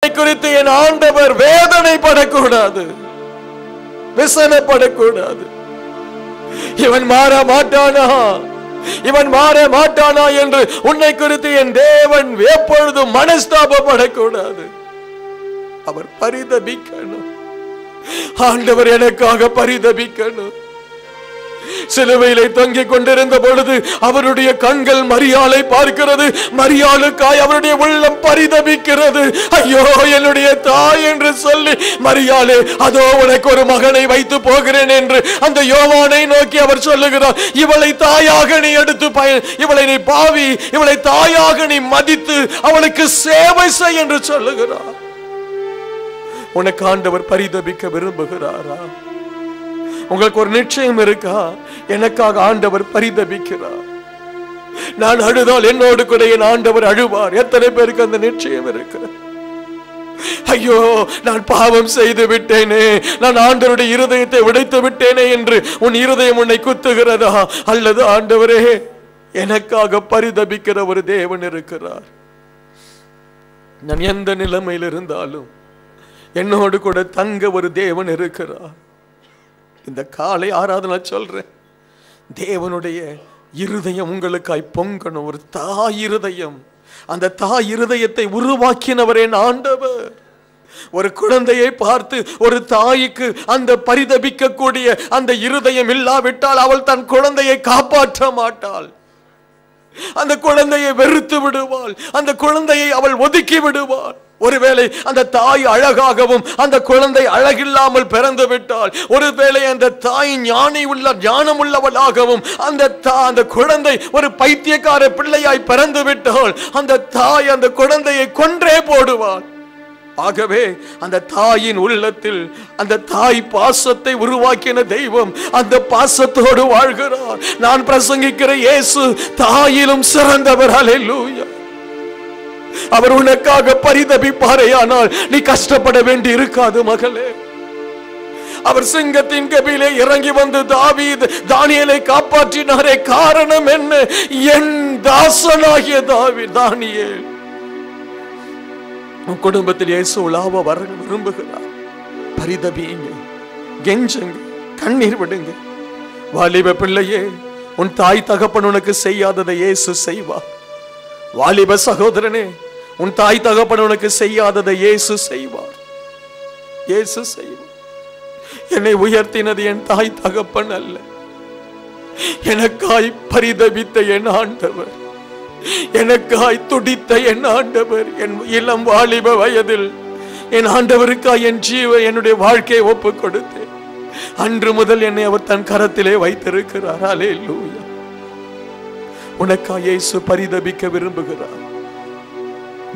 குறித்து என் ஆண்டவர் வேதனைப்படக்கூடாது, விசனப்படக்கூடாது. இவன் மாற மாட்டானா, இவன் மாற மாட்டானா என்று உன்னை குறித்து என் தேவன் எப்பொழுதும் மனஸ்தாபப்படக்கூடாது. அவர் பரிதபிக்கணும். ஆண்டவர் எனக்காக பரிதபிக்கணும். சிலுவையிலே தொங்கிக் கொண்டிருந்த பொழுது அவருடைய கண்கள் மரியாளை பார்க்கிறது. மரியாளுக்காய் அவருடைய உள்ளம் பரிதபிக்கிறது. ஐயோ என்னுடைய தாய் என்று சொல்லி, மரியாளே அதோ உனக்கு ஒரு மகனை வைத்து போகிறேன் என்று அந்த யோவானை நோக்கி அவர் சொல்லுகிறார். இவளை தாயாக நீ எடுத்து இவளை நீ பாவி, இவளை தாயாக நீ மதித்து அவளுக்கு சேவை செய் என்று சொல்லுகிறார். உனக்கு ஆண்டவர் பரிதபிக்க விரும்புகிறாரா? உங்களுக்கு ஒரு நிச்சயம் இருக்கா? எனக்காக ஆண்டவர் பரிதபிக்கிறார். நான் அழுதால் என்னோடு கூட என் ஆண்டவர் அழுவார். எத்தனை பேருக்கு அந்த நிச்சயம் இருக்கு? ஐயோ நான் பாவம் செய்து விட்டேனே, நான் ஆண்டவருடைய இருதயத்தை உடைத்து விட்டேனே என்று உன் இருதயம் உன்னை குத்துகிறதா? அல்லது ஆண்டவரே எனக்காக பரிதபிக்கிற ஒரு தேவன் இருக்கிறார். நான் எந்த நிலைமையில் இருந்தாலும் என்னோடு கூட தங்க ஒரு தேவன் இருக்கிறார். இந்த காலை ஆராதனை சொல்றேன், தேவனுடைய இருதயம் உங்களுக்காய் பொங்கணும். ஒரு தாய் இருதயம், அந்த தாய் இருதயத்தை உருவாக்கினவர் என் ஆண்டவர். ஒரு குழந்தையை பார்த்து ஒரு தாய்க்கு அந்த பரிதபிக்கக்கூடிய அந்த இருதயம் இல்லாவிட்டால் அவள் தன் குழந்தையை காப்பாற்ற மாட்டாள். அந்த குழந்தையை வெறுத்து விடுவாள், அந்த குழந்தையை அவள் ஒதுக்கி விடுவாள். ஒருவேளை அந்த தாய் அழகாகவும் அந்த குழந்தை அழகில்லாமல் பிறந்து விட்டால், ஒருவேளை அந்த தாய் ஞானம் உள்ளவளாகவும் அந்த குழந்தை ஒரு பைத்தியக்கார பிள்ளையாய் பிறந்து விட்டால், அந்த தாய் அந்த குழந்தையை கொன்றே போடுவாள். ஆகவே அந்த தாயின் உள்ளத்தில் அந்த தாய் பாசத்தை உருவாக்கின தெய்வம் அந்த பாசத்தோடு வாழ்கிறார். நான் பிரசங்கிக்கிற இயேசு தாயிலும் சிறந்தவர். அல்லேலூயா. அவர் உனக்காக பரிதபிப்பாரேயானால் நீ கஷ்டப்பட வேண்டி இருக்காது மகளே. அவர் சிங்கத்தின் கபிலே இறங்கி வந்து தானியேலை காப்பாற்றினாரே, காரணம் என்ன? என் தாசனாகிய தானியேல். உன் குடும்பத்தில் இயேசு உலாவ வர விரும்புகிறார். பரிதபியுங்க, கெஞ்சுங்க, கண்ணீர் விடுங்க. வாலிப பிள்ளையே, உன் தாய் தகப்பன் உனக்கு செய்யாததை இயேசு செய்வார். வாலிப சகோதரனே, உன் தாய் தகப்பன் உனக்கு செய்யாததை இயேசு செய்வார். இயேசு செய்வார். என்னை உயர்த்தினது என் தாய் தகப்பன் அல்ல, எனக்காய் பரிதபித்த என் ஆண்டவர், எனக்காய் துடித்த என் ஆண்டவர். என் இளம் வாலிப வயதில் என் ஆண்டவருக்காய் என் என்னுடைய வாழ்க்கையை ஒப்பு கொடுத்தேன். அன்று முதல் என்னை அவர் தன் கரத்திலே வைத்திருக்கிறார். அல்லேலூயா. உனக்காய் இயேசு பரிதபிக்க விரும்புகிறார்.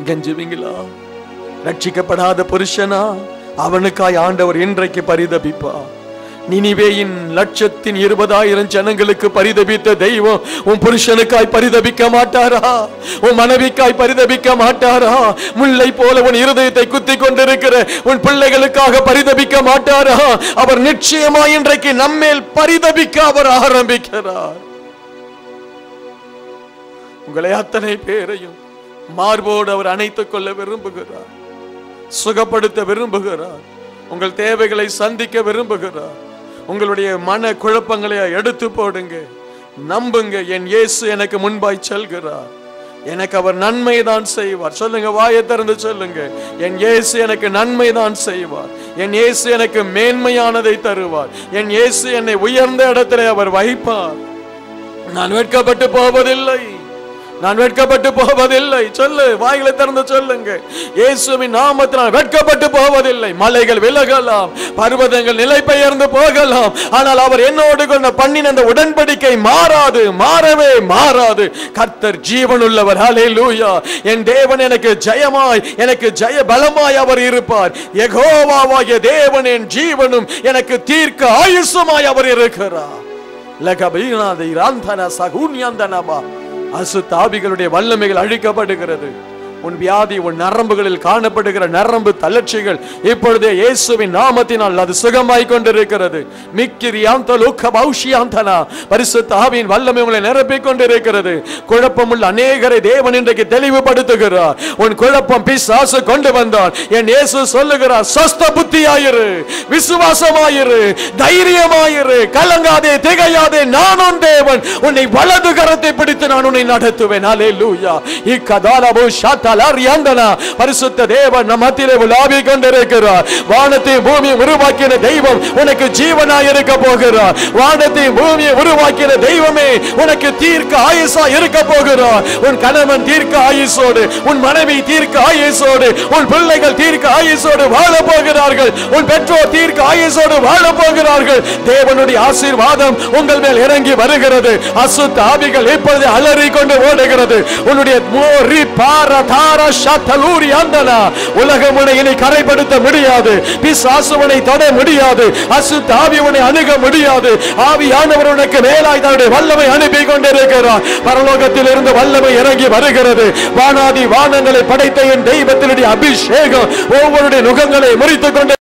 கெஞ்சுவீங்களா? ரட்சிக்கப்படாத புருஷனா, அவனுக்காய் ஆண்டவர் இன்றைக்கு பரிதபிப்பார். நினிவேயின் 1,20,000 ஜனங்களுக்கு பரிதபித்த தெய்வம் உன் புருஷனுக்காய் பரிதபிக்க மாட்டாரா? உன் மனைவிக்காய் பரிதபிக்க மாட்டாரா? முல்லை போல உன் இருதயத்தை குத்தி கொண்டிருக்கிற உன் பிள்ளைகளுக்காக பரிதபிக்க மாட்டாரா? அவர் நிச்சயமாய் இன்றைக்கு நம்மேல் பரிதபிக்க அவர் ஆரம்பிக்கிறார். உங்களை அத்தனை பேரையும் மார்போடு அவர் அணைத்துக் கொள்ள விரும்புகிறார், சுகப்படுத்த விரும்புகிறார், உங்கள் தேவைகளை சந்திக்க விரும்புகிறார். உங்களுடைய மன குழப்பங்களை எடுத்து போடுங்க, நம்புங்க. என் இயேசு எனக்கு முன்பாய் செல்கிறார், எனக்கு அவர் நன்மை தான் செய்வார். சொல்லுங்க, வாயை திறந்து சொல்லுங்க, என் இயேசு எனக்கு நன்மை தான் செய்வார், என் இயேசு எனக்கு மேன்மையானதை தருவார், என் இயேசு என்னை உயர்ந்த இடத்திலே அவர் வைப்பார். நான் வெட்கப்பட்டு போவதில்லை, நான் வெட்கப்பட்டு போவதில்லை. சொல்லு, வாய்களை திறந்து சொல்லுங்க, இயேசுவின் நாமத்தினால் வெட்கப்பட்டு போவதில்லை. மலைகள் விலகலாம், பர்வதங்கள் நிலை பெயர்ந்து போகலாம், ஆனால் அவர் என்னோடு கொண்ட பண்ணின அந்த உடன்படிக்கை மாறாது, மாறவே மாறாது. கர்த்தர் ஜீவனுள்ளவர். ஹல்லேலூயா. என் தேவன் எனக்கு ஜெயமாய், எனக்கு ஜெய பலமாய் அவர் இருப்பார். யெகோவாவாகிய தேவன் என் ஜீவனும் எனக்கு தீர்க்க ஆயுசுமாய் அவர் இருக்கிறார். லகபீனாதை ராந்தன சகுன்யந்தனபா. அசுத்தாவிகளுடைய வல்லமைகள் அழிக்கப்படுகிறது. உன் வியாதி, உன் நரம்புகளில் காணப்படுகிற நரம்பு தளர்ச்சிகள் இப்பொழுதே இயேசுவின் நாமத்தினால் அது சுகமாய் கொண்டிருக்கிறது. பரிசுத்த ஆவியின் வல்லமை உங்களை நிரப்பிக் கொண்டிருக்கிறது. குழப்பமுள்ள அநேகரை தேவன் இன்றைக்கு தெளிவுபடுத்துகிறார். உன் குழப்பம் பிசாசு கொண்டு வந்தால் என் இயேசு சொல்லுகிறார், சொஸ்த புத்தியாயிரு, விசுவாசமாயிரு, தைரியமாயிரு, கலங்காதே, திகையாதே, நான் உன் தேவன், உன்னை வலது கரத்தை பிடித்து நான் உன்னை நடத்துவேன். ஹல்லேலூயா. பரிசுத்த தேவன் நம் மத்தியிலே உலாவிக் கொண்டிருக்கிறார். வானத்தை பூமியை உருவாக்கின தெய்வம் உனக்கு ஜீவனாய் இருக்க போகிறார். வானத்தை பூமியை உருவாக்கின தெய்வமே உனக்கு தீர்க்க ஆயுசா இருக்க போகிறார். உன் கணவன் தீர்க்க ஆயுசோடு, உன் மனைவி தீர்க்க ஆயுசோடு, உன் பிள்ளைகள் தீர்க்க ஆயுசோடு வாழ போகிறார்கள். உன் பெற்றோர் தீர்க்க ஆயுசோடு வாழ போகிறார்கள். தேவனுடைய ஆசீர்வாதம் உங்கள் மேல் இறங்கி வருகிறது. அசுத்த ஆவிகள் இப்பொழுது அலறி கொண்டு ஓடுகிறது. உன்னுடைய மோரி பாரதார ஷதலூரி அந்தனா உலகம் உன்னை இனி கரைப்படுத்த முடியாது. பிசாசு உன்னை தொட முடியாது. அசுத்த ஆவி உன்னை அணுக முடியாது. ஆவியானவர் உனக்கு மேலாய் தன்னுடைய வல்லமை அனுப்பி கொண்டிருக்கிறார். பரலோகத்தில் இருந்து வல்லமை இறங்கி வருகிறது. வானாதி வானங்களை படைத்த என் தெய்வத்தினுடைய அபிஷேகம் ஒவ்வொருடைய நுகங்களை முறித்துக் கொண்டு